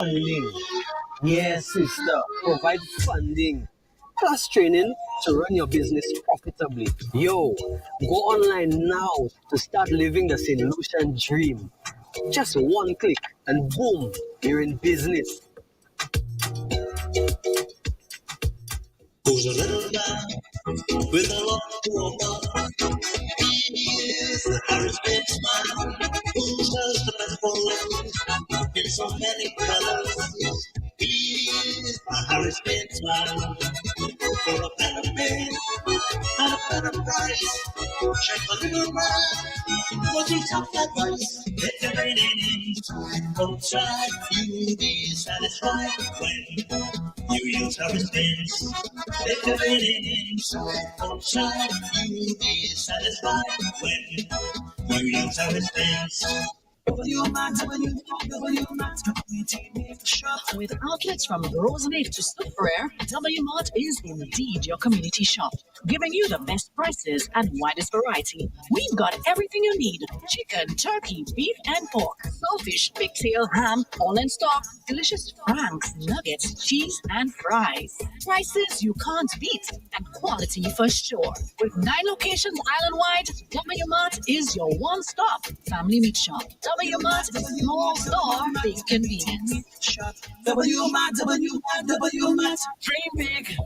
Funding. Yes, sister. Provide funding plus training to run your business profitably. Yo, go online now to start living the St. Lucian dream. Just one click and boom, you're in business. Who's a little man with a lot to offer? He is the Harris Big Man who does the best for life in so many colors. He is the Harris Big Man for a better pay and a better price. Check the little man, what's your top advice? If you're raining inside, outside, you'll be satisfied when you use Harris Bins. If you're raining inside, outside, you'll be satisfied when you use Harris Bins. With outlets from Roseneath to Super W Mart is indeed your community shop, giving you the best prices and widest variety. We've got everything you need: chicken, turkey, beef, and pork, saltfish, pigtail, ham, all in stock, delicious franks, nuggets, cheese, and fries. Prices you can't beat, and quality for sure. With 9 locations island-wide, W Mart is your one-stop family meat shop. W Mart, small store, big convenience. Dream big.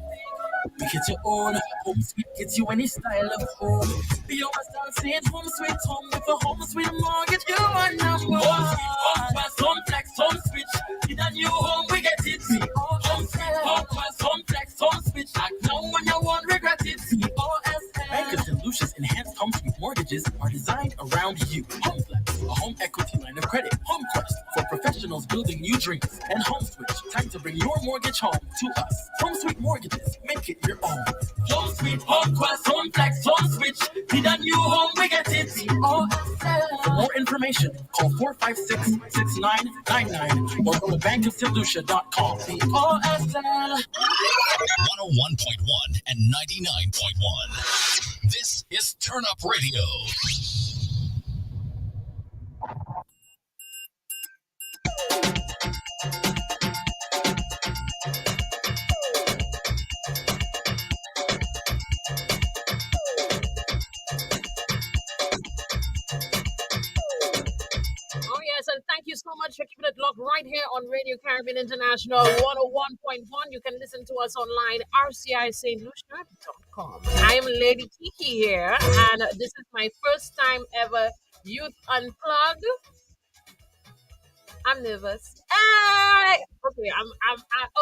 Make it your own. Home sweet gets you any style of home. Be your style, say it home sweet home. With a home sweet mortgage, you are number one. Home plus home flex, home switch. In a new home, we get it. Home plus home flex, home switch. Act now when you won't regret it. Bankers and Lucius enhanced home sweet mortgages are designed around you. Home flex, a home equity line of credit. Home quest for professionals building new dreams. And home switch, time to bring your mortgage home to us. Home sweet mortgages, make it your own. Home sweet, home quest, home flex, home switch. Need a new home, we get it. For more information, call 456-6999 or go to bankofstlucia.com. OSL 101.1 and 99.1. This is Turn Up Radio. And thank you so much for keeping it locked right here on Radio Caribbean International 101.1. You can listen to us online, rcistlucia.com. I am Lady Kiki here, and this is my first time ever Youth Unplugged. I'm nervous. Okay,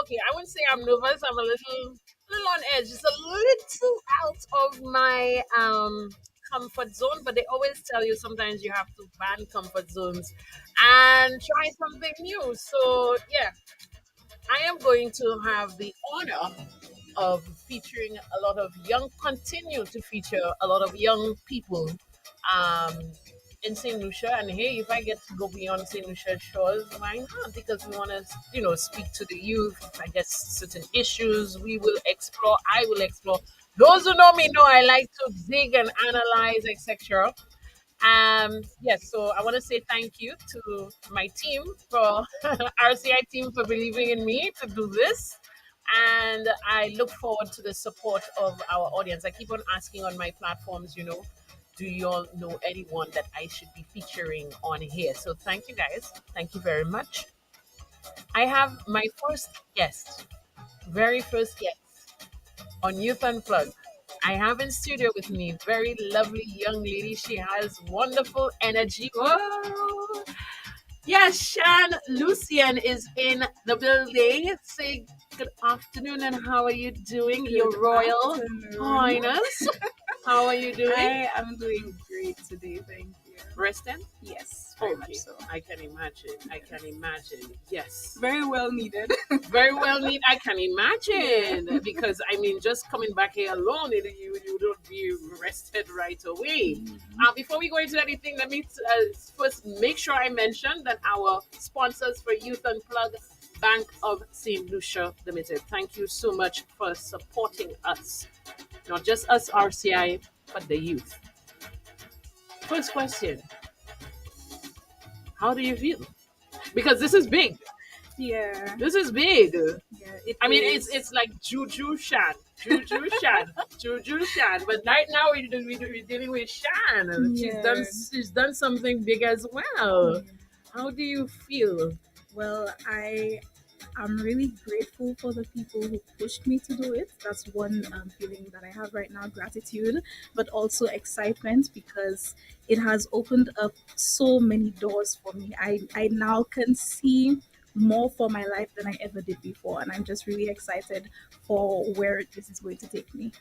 okay. I wouldn't say I'm nervous. I'm a little on edge. It's a little out of my comfort zone, but they always tell you sometimes you have to ban comfort zones and try something new. So yeah, I am going to have the honor of featuring a lot of continue to feature a lot of young people um, in St. Lucia. And hey, if I get to go beyond St. Lucia shores, why not? Because we want to, speak to the youth. I guess certain issues we will explore. I will explore. Those who know me know I like to dig and analyze, etc. Yes, so I want to say thank you to my team for RCI team for believing in me to do this. And I look forward to the support of our audience. I keep on asking on my platforms, do you all know anyone that I should be featuring on here? So thank you guys. Thank you very much. I have my very first guest on Youth Unplugged. I have in studio with me very lovely young lady. She has wonderful energy. Whoa. Yes, Shan Lucian is in the building. Say good afternoon and how are you doing? Your Royal Highness. How are you doing? I am doing great today, thank you. Resting? Yes, very much so. I can imagine. Yes. Very well needed. Very well needed. I can imagine. Because, just coming back here alone, you don't be rested right away. Before we go into anything, let me first make sure I mention that our sponsors for Youth Unplugged, Bank of St. Lucia Limited. Thank you so much for supporting us. Not just us, RCI, but the youth. First question. How do you feel? Because this is big. Yeah. This is big. Yeah. I mean, is. it's like Juju Shan, Juju Shan, Juju Shan. But right now we're dealing with Shan. Yeah. She's done something big as well. How do you feel? Well, I'm really grateful for the people who pushed me to do it. That's one feeling that I have right now, gratitude, but also excitement because it has opened up so many doors for me. I now can see more for my life than I ever did before, and I'm just really excited for where this is going to take me.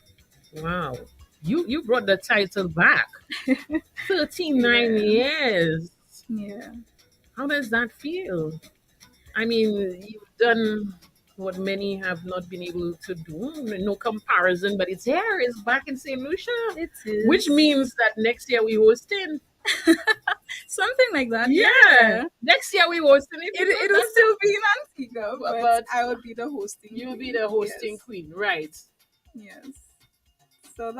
Wow, you brought the title back. 39 years. Yeah. How does that feel? I mean, you've done what many have not been able to do. No comparison, but it's here. It's back in St. Lucia. It is. Which means that next year we hosting. Something like that. Yeah. Next year we hosting. It will still be in Antigua, but But I would be the hosting. You'll be queen. the hosting Yes. queen, right? Yes. So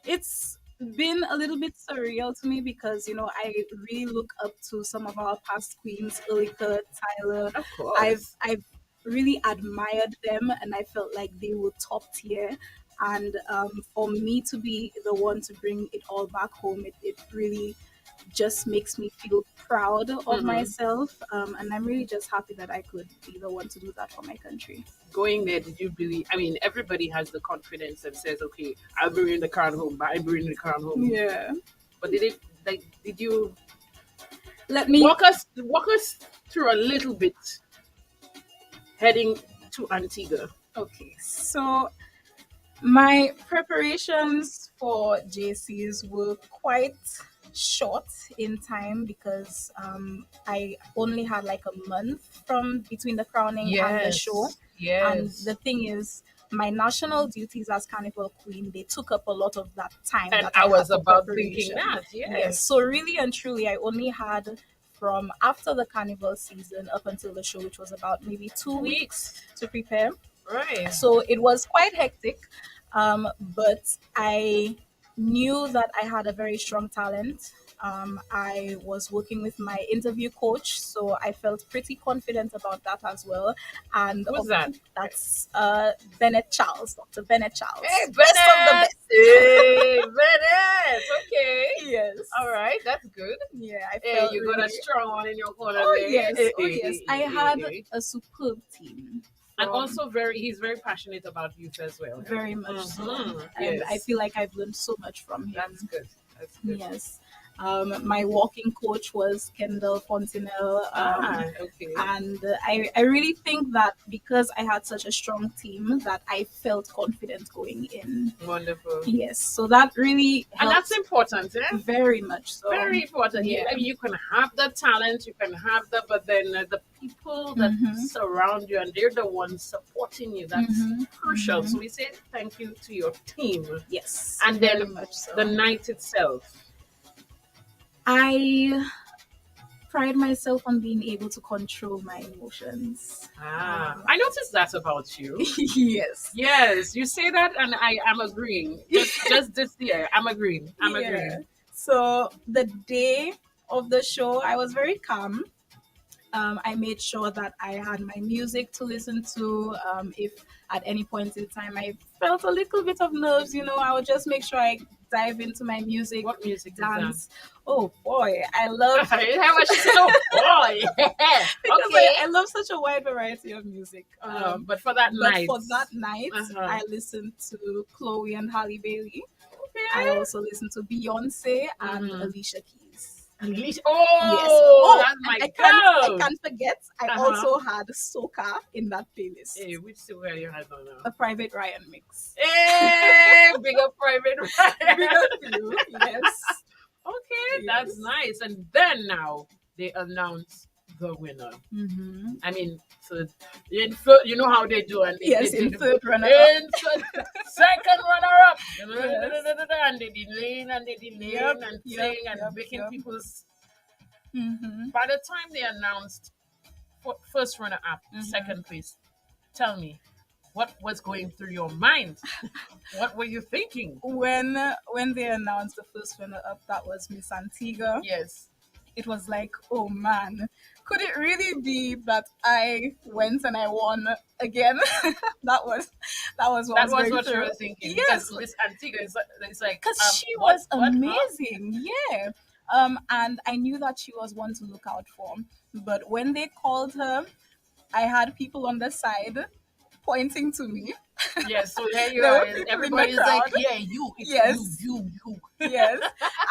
it's been a little bit surreal to me because I really look up to some of our past queens, Ulika, Tyler. Of course. I've really admired them and I felt like they were top tier. And for me to be the one to bring it all back home, it really just makes me feel proud of Mhm. myself. And I'm really just happy that I could be the one to do that for my country. Going there, did you believe? I mean, everybody has the confidence and says, "Okay, I'll bring the crown home. I'll bring the crown home." Yeah. But did you Let me walk us through a little bit heading to Antigua? Okay, so my preparations for JCs were quite short in time because I only had like a month from between the crowning and the show. And the thing is, my national duties as Carnival Queen, they took up a lot of that time. And that I had was for about preparation. thinking that, Yes. So really and truly, I only had from after the Carnival season up until the show, which was about maybe 2 weeks to prepare. Right. So it was quite hectic, but I knew that I had a very strong talent. I was working with my interview coach, so I felt pretty confident about that as well. And Who's that? That's Bennett Charles, Dr. Bennett Charles. Hey, Best of the Bennett! best. Hey, Bennett! Okay. Yes. All right, that's good. Yeah, I Hey, felt you got a really- strong one in your corner Oh there. yes, Hey, oh hey, yes. hey, I hey, had hey. a superb team. And from- also he's very passionate about youth as well. very much so. Mhm. And I Yes. feel like I've learned so much from him. That's good. That's good. Yes. My walking coach was Kendall Fontenelle. Okay. And I really think that because I had such a strong team that I felt confident going in. Wonderful. Yes. So that really And helped that's important, eh? very much so. Very important. yeah. I mean, you can have the talent, you can have but then the people that Mhm. surround you and they're the ones supporting you. That's Mhm. crucial. Mhm. So we say thank you to your team. Yes. And very then much so. the night itself. I pride myself on being able to control my emotions. I noticed that about you. Yes. Yes, you say that, and I am agreeing. Just this year, I'm agreeing. I'm Yeah. agreeing. So the day of the show, I was very calm. I made sure that I had my music to listen to. If at any point in time I felt a little bit of nerves, I would just make sure I dive into my music, What music dance. Oh boy, I love is that? How much is it? Oh boy! because Okay. I love such a wide variety of music. But for that But night, for that night, Uh-huh. I listened to Chloe and Halle Bailey. okay. I also listened to Beyonce and Mhm. Alicia Keys. Unleash. Yes. Oh, that's and my I girl. can't forget. I Uh-huh. also had Soca in that playlist. Hey, which silver you had on now? A Private Ryan mix. Hey, big up private. Big up to you. Yes. Okay, Yes. that's nice. And then now they announce the winner. Mm-hmm. I mean, so in third, you know how they do, and Yes, they in did- third runner. in second runner up, Yes. and they delay and they delay Yep, and yep, playing and yep, making yep. people's. Mm-hmm. By the time they announced first runner up, Mhm. second place, tell me, what was going through your mind? What were you thinking? When they announced the first runner up, that was Miss Antigua. Yes. it was like, oh man, could it really be that I went and I won again? that was what That was was going what you through. were thinking. Yes, Because Miss Antigua is it's like, because she what, was what, huh? amazing. Yeah. And I knew that she was one to look out for. But when they called her, I had people on the side pointing to me. Yes, so here you There are. were And people in the everybody's like, crowd. yeah, you, it's Yes. you. Yes.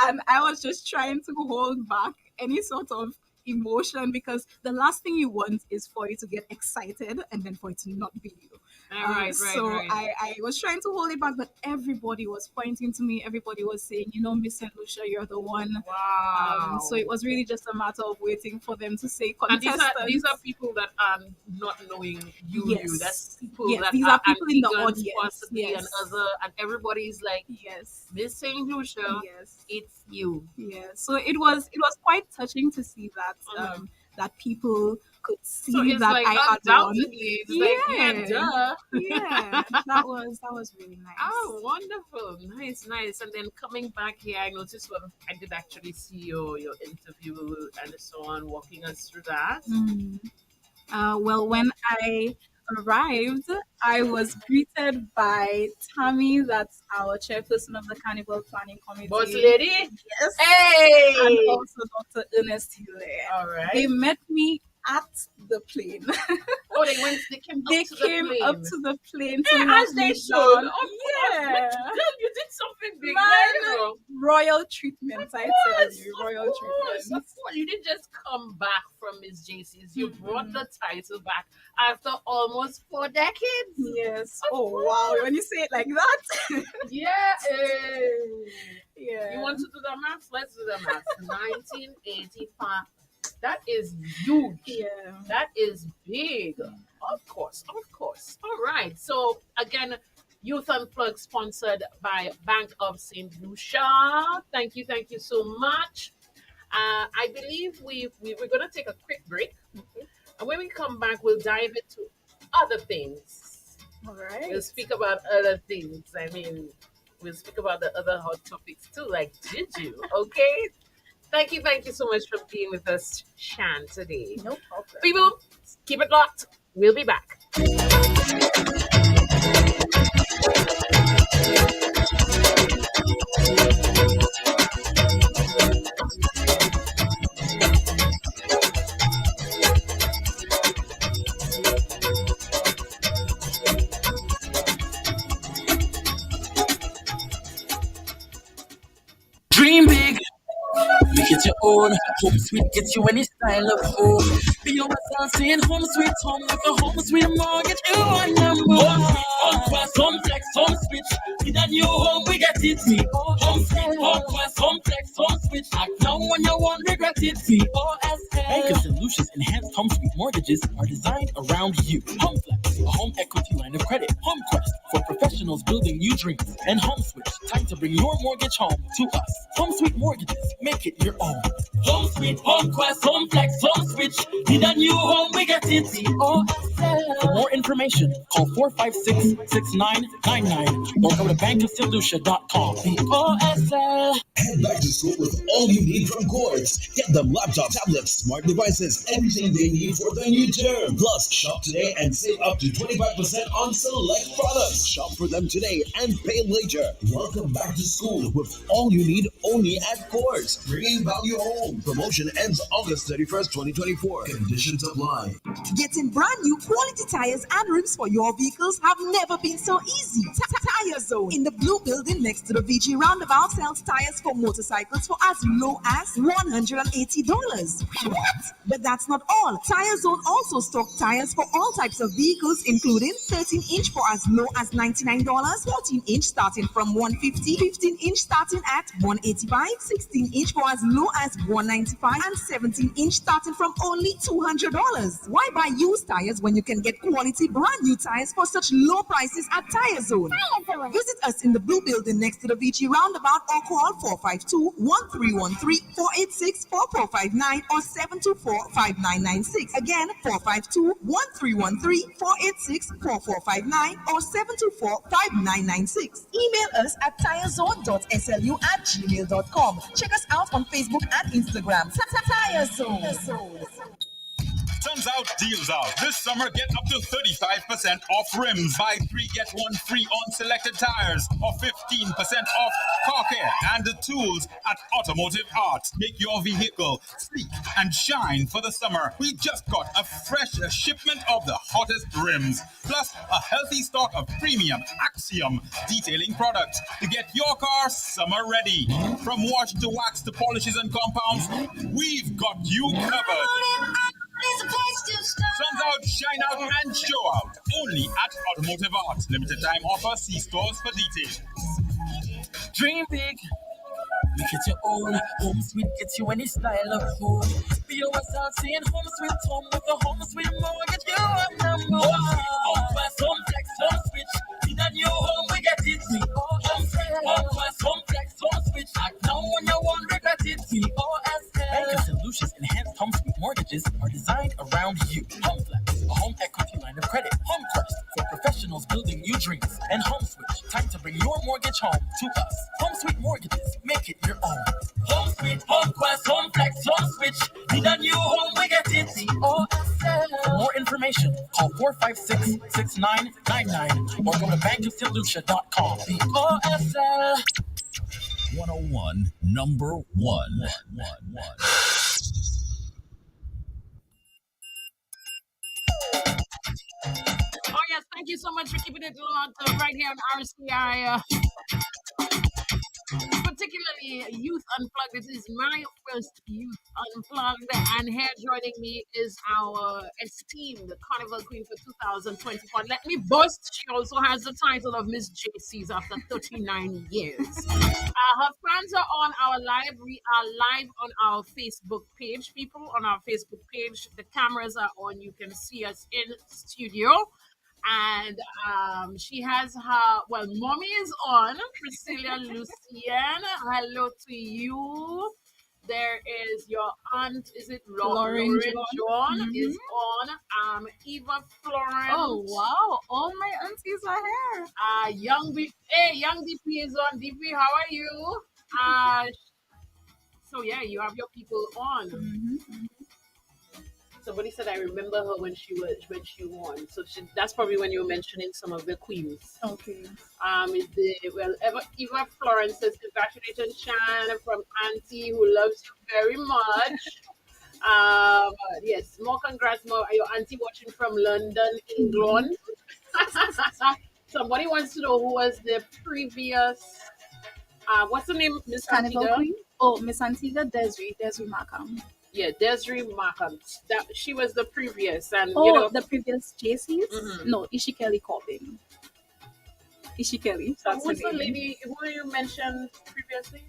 And I was just trying to hold back any sort of emotion because the last thing you want is for you to get excited and then for it to not be you. Right. I was trying to hold it back, but everybody was pointing to me. Everybody was saying, Miss St. Lucia, you're the one. Wow. So it was really just a matter of waiting for them to say And contestants. these are people that are not knowing you. Yes. That's people Yes, that these are people in the Antigans audience. possibly Yes. and other, and everybody's like, Yes. Miss Saint Lucia, Yes. it's you. Yeah, so it was quite touching to see that Mhm. that people could see So it's that like I had won. undoubtedly, it's like, yeah, duh. Yeah, that was really nice. Oh, wonderful. Nice. And then coming back here, I noticed I did actually see your interview and so on, walking us through that. Mm. Well, when I arrived, I was greeted by Tammy, that's our chairperson of the Carnival Planning Committee. Boss lady? Yes. Hey! And also Dr. Ernest Hille. All right. They met me at the plane. Oh, they came They up to came the plane. up to the plane to Yeah, knock as they me should. down. Of course. Yeah. Girl, you did something big Man, there, girl. Royal treatment, I tell Yes, you. of Royal course, treatment. of course. You didn't just come back from Miss JC's. You brought Mhm. the title back after almost 4 decades. Yes. Of Oh, wow. course. When you say it like that. Yeah. Yeah. You want to do the math? Let's do the math. 1985. That is huge. Yeah. That is big. Of course. All right. So again, Youth Unplugged sponsored by Bank of St. Lucia. Thank you so much. I believe we're going to take a quick break. And when we come back, we'll dive into other things. All right. We'll speak about other things. I mean, we'll speak about the other hot topics too, like did you? Okay? Thank you so much for being with us, Shan, today. No problem. People, keep it locked. We'll be back. Dream big, make it your own. Home sweet gets you any style of home. Be yourself, saying home sweet home with a home sweet mortgage. You are number one. Home class, home flex, home switch. With a new home, we get it. Home sweet, home class, home flex, home switch. Act now when you want, regret it. Bank of St. Lucia's enhanced home sweet mortgages are designed around you. Home flex, a home equity line of credit. Home quest for professionals building new dreams. And home switch, time to bring your mortgage home to us. Home sweet mortgages, make it your own. Home sweet, home quest, home flex, home switch. Need a new home, we get it. For more information, call 456-6999 or go to bankofstlucia.com. OSL. Head back to school with all you need from Quartz. Get them laptops, tablets, smart devices, everything they need for the new term. Plus, shop today and save up to 25% on select products. Shop for them today and pay later. Welcome back to school with all you need only at Quartz. Bringing value home. Promotion ends August 31st, 2024. Conditions apply. Getting brand new quality tires and rims for your vehicles have never been so easy. Tire Zone in the blue building next to the VG roundabout sells tires for motorcycles for as low as $180. What? But that's not all. Tire Zone also stock tires for all types of vehicles, including 13-inch for as low as $99, 14-inch starting from $150, 15-inch starting at $185, 16-inch for as low as $195, and 17-inch starting from only $200. Why buy used tires when you can get quality brand new tires for such low prices at Tire Zone? Tire Visit us in the blue building next to the VG roundabout or call 452-1313-486-4459 or 724-5996. Again, 452-1313-486-4459 or 724-5996. Email us at tirezone.slu@gmail.com. Check us out on Facebook and Instagram. Tire Zone. Sun's out, deals out. This summer, get up to 35% off rims. Buy 3, get 1 free on selected tires. Or 15% off car care and the tools at Automotive Arts. Make your vehicle sleek and shine for the summer. We just got a fresh shipment of the hottest rims. Plus, a healthy stock of premium Axiom detailing products to get your car summer ready. From wash to wax to polishes and compounds, we've got you covered. Sun's out, shine out, and show out. Only at Automotive Arts. Limited time offer. See stores for details. Dream big. Make it your own. Home Sweet gets you any style of home. Be your start saying Home Sweet Home with a Home Sweet mortgage. You are number one. Home Flex, Home Switch. See that new home, we get it. We all Home Flex, Home Switch. Act now when you want, regret it. We all Banker Solutions enhanced Home Sweet mortgages are designed around you. Home Flex, a home equity line of credit. Home Quest for professionals building new dreams. And Home Switch, time to bring your mortgage home to us. Home Sweet mortgages, make it your own. Home Sweet, Home Quest, Home Flex, Home Switch. Need a new home, we get it. COSL. For more information, call 456-6999 or go to bankersolution.com. COSL. 101, number 1. Oh yes, thank you so much for keeping it locked right here on RCI. Particularly Youth Unplugged. This is my first Youth Unplugged, and here joining me is our esteemed Carnival Queen for 2021. Let me boast, she also has the title of Miss JC's after 39 years. Her fans are on our live. We are live on our Facebook page. People on our Facebook page, the cameras are on. You can see us in studio. And she has her, well, mommy is on, Priscilla Lucian. Hello to you. There is your aunt, is it Lauren John is on. Eva Florence. Oh wow, all my aunties are here. Young DP is on. DP, how are you? So yeah, you have your people on. Somebody said I remember her when she won. So that's probably when you were mentioning some of the queens. Okay. Eva Florence says congratulations, Shan, from Auntie who loves you very much. Yes, more congrats, your auntie watching from London, England. Somebody wants to know who was the previous. What's the name, Miss Carnival Antigua? Queen? Oh, Miss Antigua Desiree Markham. Yeah, Desiree Markham. That she was the previous, and the previous JC's? No, Ishi Kelly Corbin. Ishi Kelly. Who was the lady who you mentioned previously?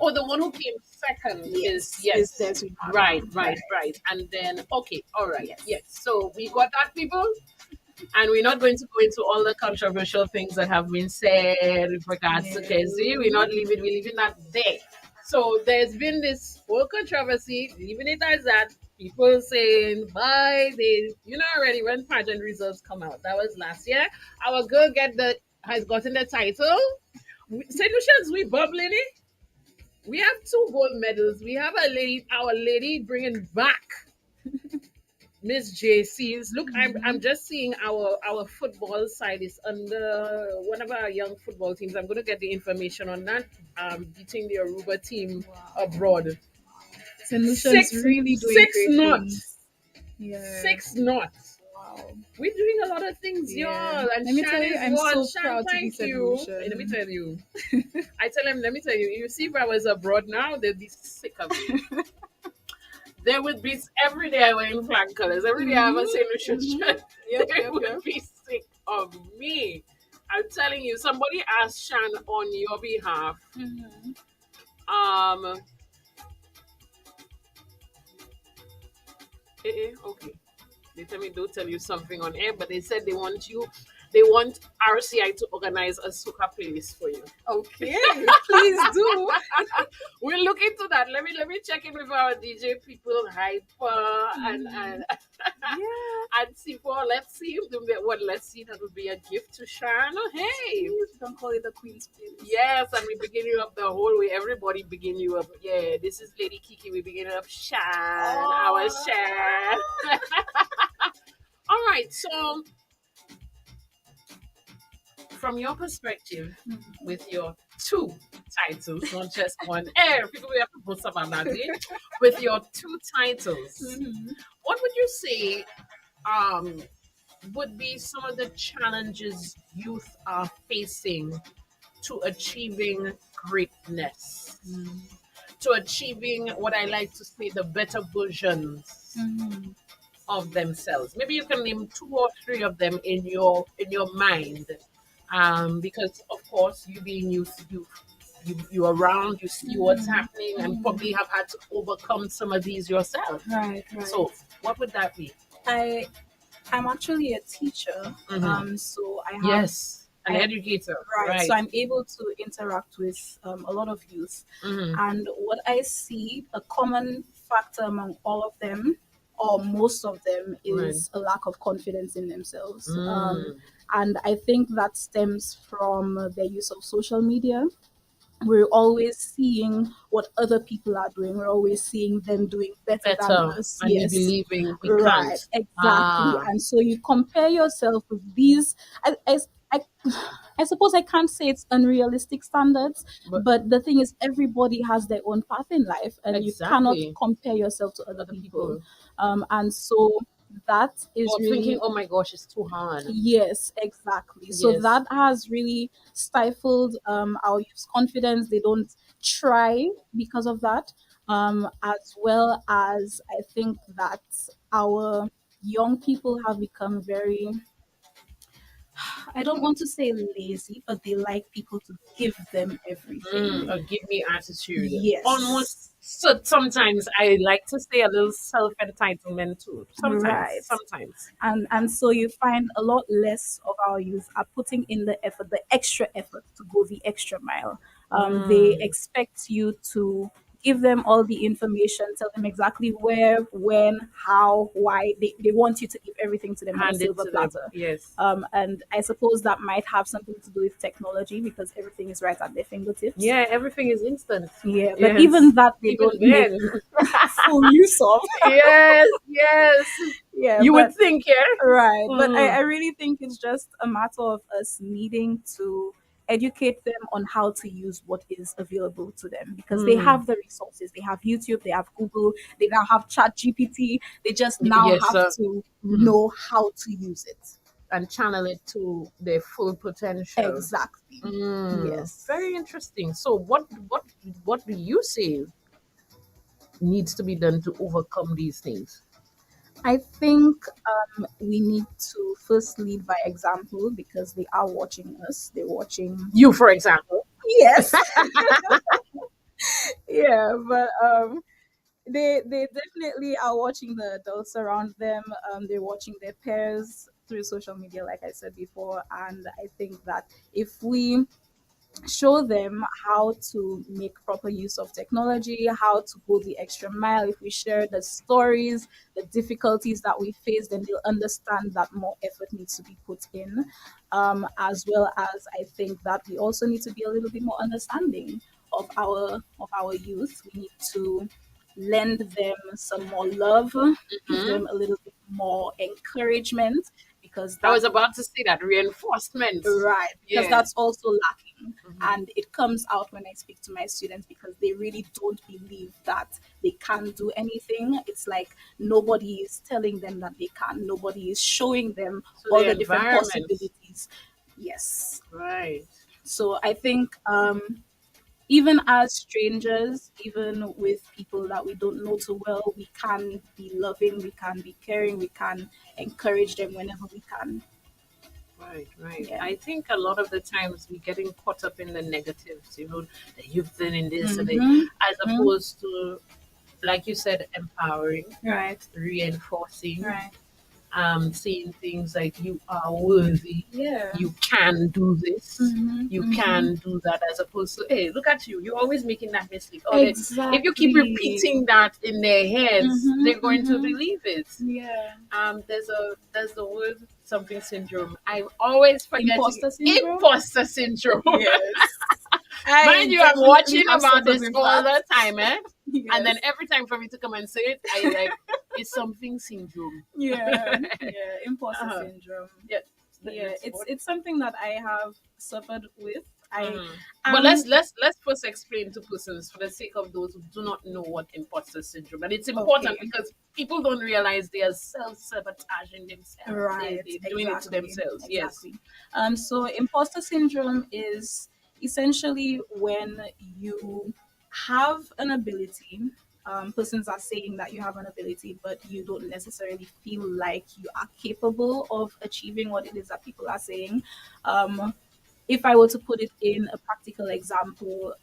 Oh, the one who came second is Desiree Markham. Right. And then all right, yes. So we got that, people. And we're not going to go into all the controversial things that have been said with regards to Desiree. We're leaving that there. So there's been this whole controversy, leaving it as that, people saying, bye, already when pageant results come out. That was last year. Our girl has gotten the title. St. Lucians, we bubbling it. We have 2 gold medals. We have our lady bringing back Miss JC's. Look, I'm just seeing our football side is under one of our young football teams. I'm going to get the information on that. Beating the Aruba team abroad. St. Lucia's really doing 6 great knots. things. Yeah. 6 knots. Wow. We're doing a lot of things, y'all. And Let me tell you, I'm so proud to be thank St. you. Lucian. Let me tell you. Let me tell you, you see if I was abroad now, they'd be sick of me. They would be, every day I wear in flag colors. Every day I have a St. Lucian shirt. They would be sick of me. I'm telling you, somebody asked Shan on your behalf. Okay. They tell me don't tell you something on air, but they said they want RCI to organize a soca playlist for you. Okay, please do. We'll look into that. Let me check in with our DJ people, Hyper and Yeah. and C4. Let's see let's see, that would be a gift to Shana. Hey. Please don't call it the Queen's Playlist. Yes, and we begin you up the whole way. Everybody begin you up. Yeah, this is Lady Kiki. We begin up Shan, our Shan. All right, so from your perspective, with your two titles, not just one. Hey, people, we have to put some on that. With your two titles, what would you say would be some of the challenges youth are facing to achieving greatness, to achieving what I like to say the better versions of themselves? Maybe you can name 2 or 3 of them in your mind, because of course you being youth, you around, you see what's happening, and probably have had to overcome some of these yourself. Right. So what would that be? I'm actually a teacher, so I have An educator, right. So I'm able to interact with a lot of youth, and what I see, a common factor among all of them, or most of them, is a lack of confidence in themselves. And I think that stems from their use of social media. We're always seeing what other people are doing. We're always seeing them doing better than us. And you believing we Right, can't. exactly. And so you compare yourself with these. I suppose I can't say it's unrealistic standards, but the thing is, everybody has their own path in life, and you cannot compare yourself to other people. And so that is Or really thinking, oh my gosh, it's too hard. Yes, exactly. So that has really stifled our youth's confidence. They don't try because of that. As well as I think that our young people have become very, I don't want to say lazy, but they like people to give them everything. A give me attitude. Yes. Almost. So sometimes I like to say a little self entitlement too. Sometimes. And so you find a lot less of our youth are putting in the effort, the extra effort to go the extra mile. They expect you to give them all the information, tell them exactly where, when, how, why. They want you to give everything to them on a silver platter. Yes. And I suppose that might have something to do with technology, because everything is right at their fingertips. Yeah, everything is instant. Yeah, but even that they don't make full use of. Yes. Yeah, You would think, yeah. Right. But I really think it's just a matter of us needing to educate them on how to use what is available to them, because they have the resources. They have YouTube, they have Google, they now have ChatGPT. They just now have to know how to use it and channel it to their full potential. Exactly. Yes. Very interesting. So what do you say needs to be done to overcome these things? I think we need to first lead by example, because they are watching us. They're watching you, for example. Yes. Yeah, but they definitely are watching the adults around them. They're watching their peers through social media, like I said before. And I think that if we show them how to make proper use of technology, how to go the extra mile, if we share the stories, the difficulties that we face, then they'll understand that more effort needs to be put in. As well as I think that we also need to be a little bit more understanding of our youth. We need to lend them some more love, give them a little bit more encouragement, because I was about to say that reinforcement. Right, because that's also lacking. And it comes out when I speak to my students, because they really don't believe that they can do anything. It's like nobody is telling them that they can. Nobody is showing them all the different possibilities. Yes. Right. So I think even as strangers, even with people that we don't know too well, we can be loving, we can be caring, we can encourage them whenever we can. Right. Yeah. I think a lot of the times we're getting caught up in the negatives, the youth in this, and as opposed to, like you said, empowering, right, reinforcing, right, saying things like you are worthy, Yeah. you can do this, Mhm, you mhm. can do that, as opposed to, hey, look at you, you're always making that mistake. Or if you keep Exactly. repeating that in their heads, Mhm, they're going to mhm. believe it. Yeah. There's the word something syndrome. I always forget Imposter syndrome? Imposter syndrome. Yes. Mind you, I'm definitely watching have about suffered this with all that. the time, eh? And then Yes. every time for me to come and say it, I like it's something syndrome. Yeah. Yeah. Imposter Uh-huh. syndrome. Yeah. Yeah. That's It's what- it's something that I have suffered with. Mhm. I But let's first explain to persons for the sake of those who do not know what imposter syndrome, and it's important Okay. because people don't realize they are self-sabotaging themselves. Right, They're doing it to exactly. themselves. Exactly. So imposter syndrome is essentially when you have an ability. Persons are saying that you have an ability, but you don't necessarily feel like you are capable of achieving what it is that people are saying. Um, if I were to put it in a practical example,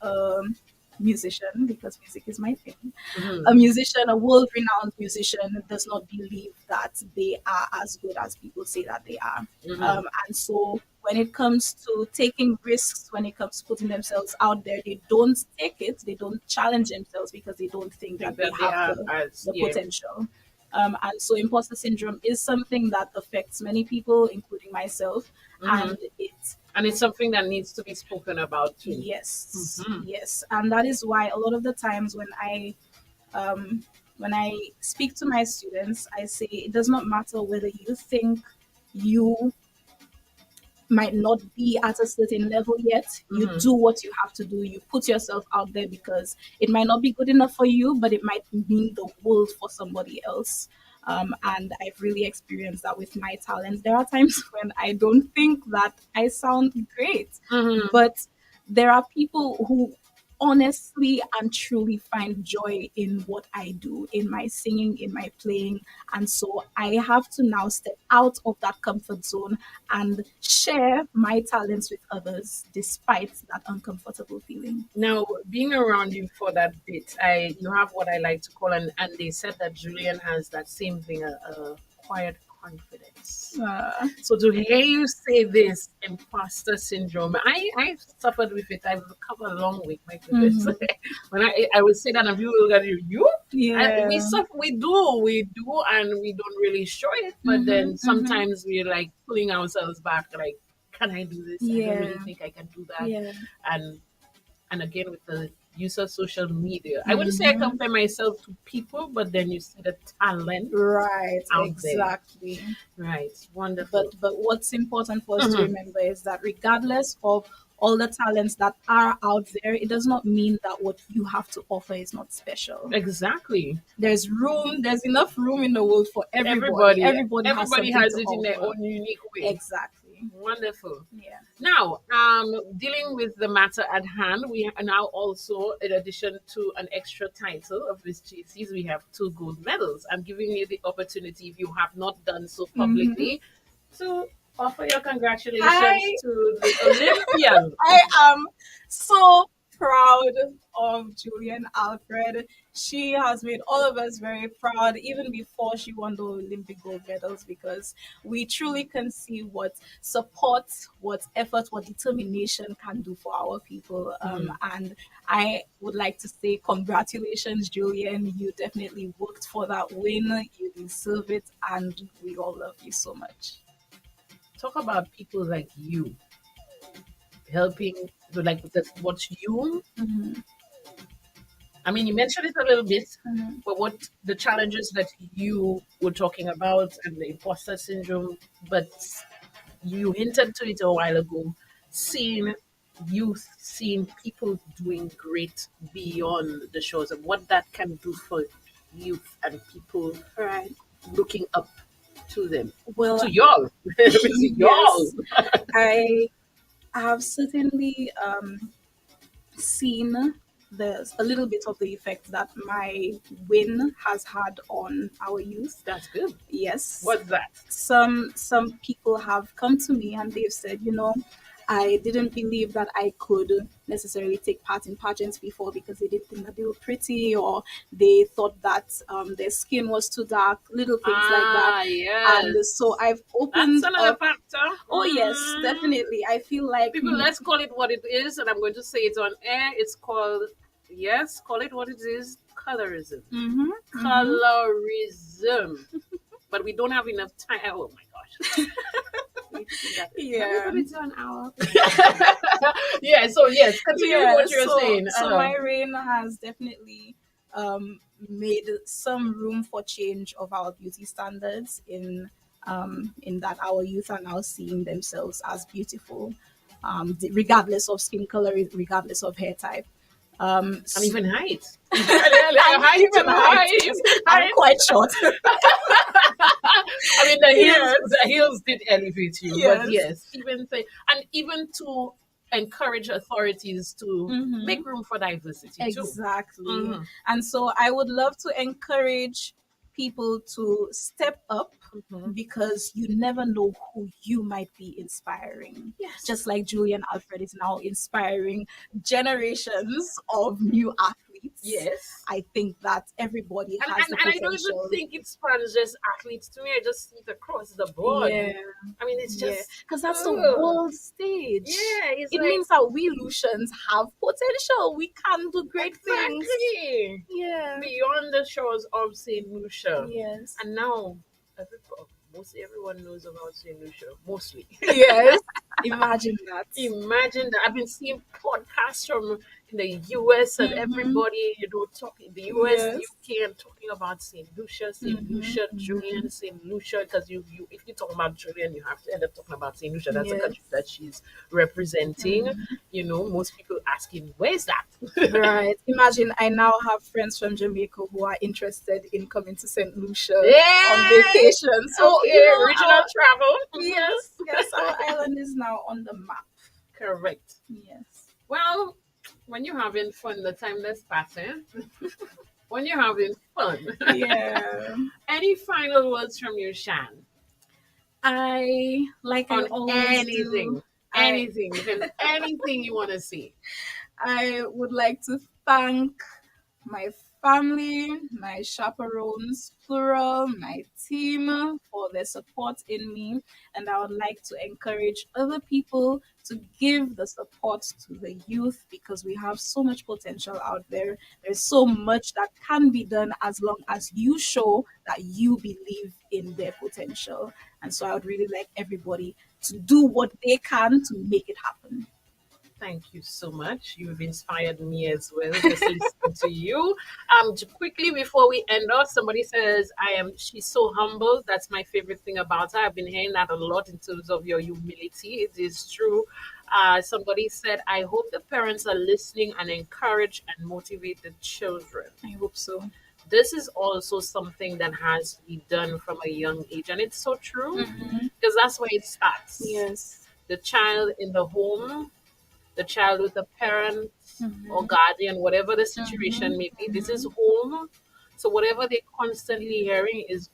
musician, because music is my thing, Mhm. a musician, a world renowned musician, does not believe that they are as good as people say that they are. Mhm. And so when it comes to taking risks, when it comes to putting themselves out there, they don't take it, they don't challenge themselves because they don't think Think that they that they have are as the yeah. potential. And so imposter syndrome is something that affects many people, including myself. Mhm. And it's And it's something that needs to be spoken about too. yes, Mhm. yes. And that is why a lot of the times when I speak to my students, I say it does not matter whether you think you might not be at a certain level yet. You Mhm. do what you have to do. You put yourself out there because it might not be good enough for you, but it might mean the world for somebody else. And I've really experienced that with my talents. There are times when I don't think that I sound great, Mhm. but there are people who honestly and truly find joy in what I do, in my singing, in my playing. And so I have to now step out of that comfort zone and share my talents with others despite that uncomfortable feeling. Now, being around you for that bit, you have what I like to call, and they said that Julian has that same thing, a quiet confidence. So to hear you say this imposter syndrome, I suffered with it. I've come a long way, my goodness. Mhm. When I would say that, and people look at you. Yeah. We suffer, we do, and we don't really show it. But then Mhm, mhm. sometimes we're like pulling ourselves back, like, can I do this? I don't really Yeah. think I can do that. Yeah. And again with the use of social media, I wouldn't say I Mhm. compare myself to people, but then you see the talent Right, out there. exactly. Right, wonderful. But what's important for us to Mhm. remember is that regardless of all the talents that are out there, it does not mean that what you have to offer is not special. Exactly. There's enough room in the world for everybody. Everybody, Everybody has everybody something has to it in their offer. own unique way. Exactly. Wonderful. Yeah. Now, dealing with the matter at hand, we are now also, in addition to an extra title of Miss JCs, we have 2 gold medals. I'm giving you the opportunity, if you have not done so publicly, to offer your congratulations I to the Olympian. I am so proud of Julian Alfred. She has made all of us very proud, even before she won the Olympic gold medals, because we truly can see what support, what effort, what determination can do for our people. And I would like to say congratulations, Julian. You definitely worked for that win. You deserve it, and we all love you so much. Talk about people like you helping, like that's what you, Mhm, I mean, you mentioned it a little bit, mhm. but what the challenges that you were talking about and the imposter syndrome, but you hinted to it a while ago, seeing youth, seeing people doing great beyond the shores of what that can do for youth and people Right. looking up to them, Well, to y'all, to y'all. yes, I have certainly seen a little bit of the effect that my win has had on our youth. That's good. Yes, What's that? some people have come to me and they've said, you know, I didn't believe that I could necessarily take part in pageants before because they didn't think that they were pretty, or they thought that their skin was too dark, little things like that. And Yes. so I've That's opened another up. factor. Oh, yes, Mm. definitely. I feel like People, let's call it what it is, and I'm going to say it on air. It's called, yes, call it what it is, colorism. Mhm, Colorism. But we don't have enough time. Oh my gosh. yeah. Put it to an hour. Yeah, so yes, continue with what you're so, saying. So my reign has definitely made some room for change of our beauty standards in that our youth are now seeing themselves as beautiful, regardless of skin color, regardless of hair type. And even height. Even Even height. I'm quite short. I mean, the heels did elevate you, but Yes. yes, even to encourage authorities to Mhm. make room for diversity too. Exactly. Mhm. And so I would love to encourage people to step up Mhm. because you never know who you might be inspiring. Yes. Just like Julian Alfred is now inspiring generations of new athletes. Yes. I think that everybody And, has and, the and I don't potential. even think it spans just athletes to me. I just see it across the board. Yeah. I mean, it's Yeah, just because that's the ugh. world stage. Yeah, it's It like means that we Lucians have potential. We can do great things. exactly Yeah. beyond the shores of Saint Lucia. Yes. And now, mostly everyone knows about Saint Lucia. Mostly. Yes. Imagine that. Imagine that. I've been seeing podcasts from in the US and everybody, talking the US, Yes. UK, and talking about Saint Lucia, Saint Mhm, Lucia, Julian, Saint Lucia. Because you, if you talk about Julian, you have to end up talking about Saint Lucia. That's the Yes. country that she's representing. Most people asking, where's that? Right. Imagine I now have friends from Jamaica who are interested in coming to St. Lucia Yay! on vacation. So, Okay, regional travel. yes, our island is now on the map. Correct. Yes. Well, when you're having fun, the time that's passing. When you're having fun. Yeah. Any final words from you, Shan? I On always anything. do. Anything. If there's anything you want to see. I would like to thank my family, my chaperones, plural, my team for their support in me. And I would like to encourage other people to give the support to the youth because we have so much potential out there. There's so much that can be done as long as you show that you believe in their potential. And so I would really like everybody to do what they can to make it happen. Thank you so much. You've inspired me as well. Just listening to you. Quickly before we end off, somebody says, she's so humble. That's my favorite thing about her. I've been hearing that a lot in terms of your humility. It is true. Somebody said, I hope the parents are listening and encourage and motivate the children. I hope so. This is also something that has to be done from a young age. And it's so true because that's where it starts. Yes. The child in the home, the child with a parent or guardian, whatever the situation may be. This is home. So whatever they're constantly hearing is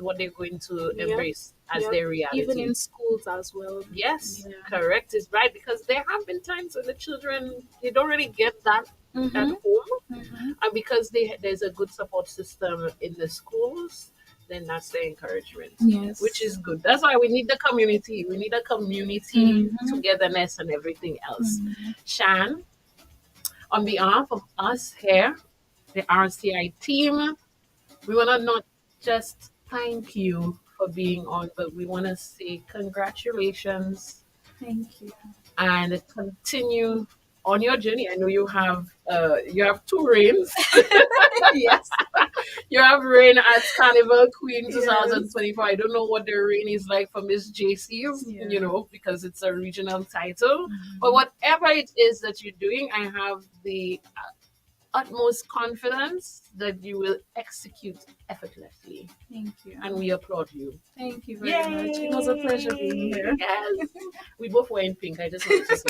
what they're going to embrace as their reality. Even in schools as well. Yes, Yeah. correct is right. Because there have been times when the children, they don't really get that at home. And because there's a good support system in the schools, then that's the encouragement. Yes. Which is good. That's why we need the community. We need a community togetherness and everything else. Shan, on behalf of us here, the RCI team, we want to not just thank you for being on, but we want to say congratulations Thank you. and continue on your journey. I know you have two reigns. Yes. You have reign as Carnival Queen 2024. I don't know what the reign is like for Miss JC, because it's a regional title. But whatever it is that you're doing, I have the utmost confidence that you will execute effortlessly. Thank you. And we applaud you. Thank you very much. It was a pleasure being here. Yes. We both were in pink. I just wanted to say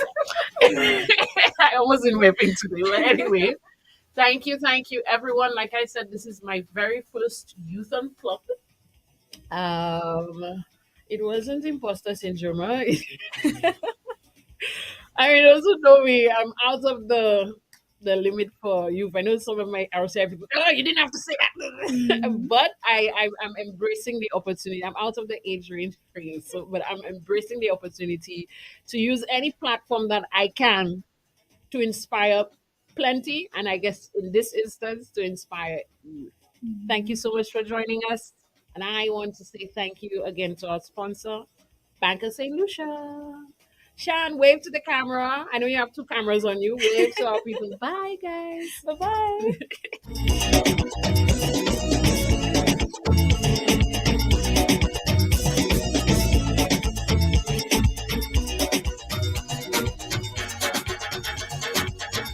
that. I almost didn't wear pink today. But anyway, thank you, everyone. Like I said, this is my very first Youth Unplugged. It wasn't imposter syndrome. I mean, those who know me, I'm out of the limit for youth. I know some of my RCI people, oh, you didn't have to say that. But I'm embracing the opportunity. I'm out of the age range frame. So, but I'm embracing the opportunity to use any platform that I can to inspire plenty. And I guess in this instance, to inspire youth. Thank you so much for joining us. And I want to say thank you again to our sponsor, Bank of St. Lucia. Shan, wave to the camera. I know you have two cameras on you. Wave to our people. Bye, guys. Bye bye.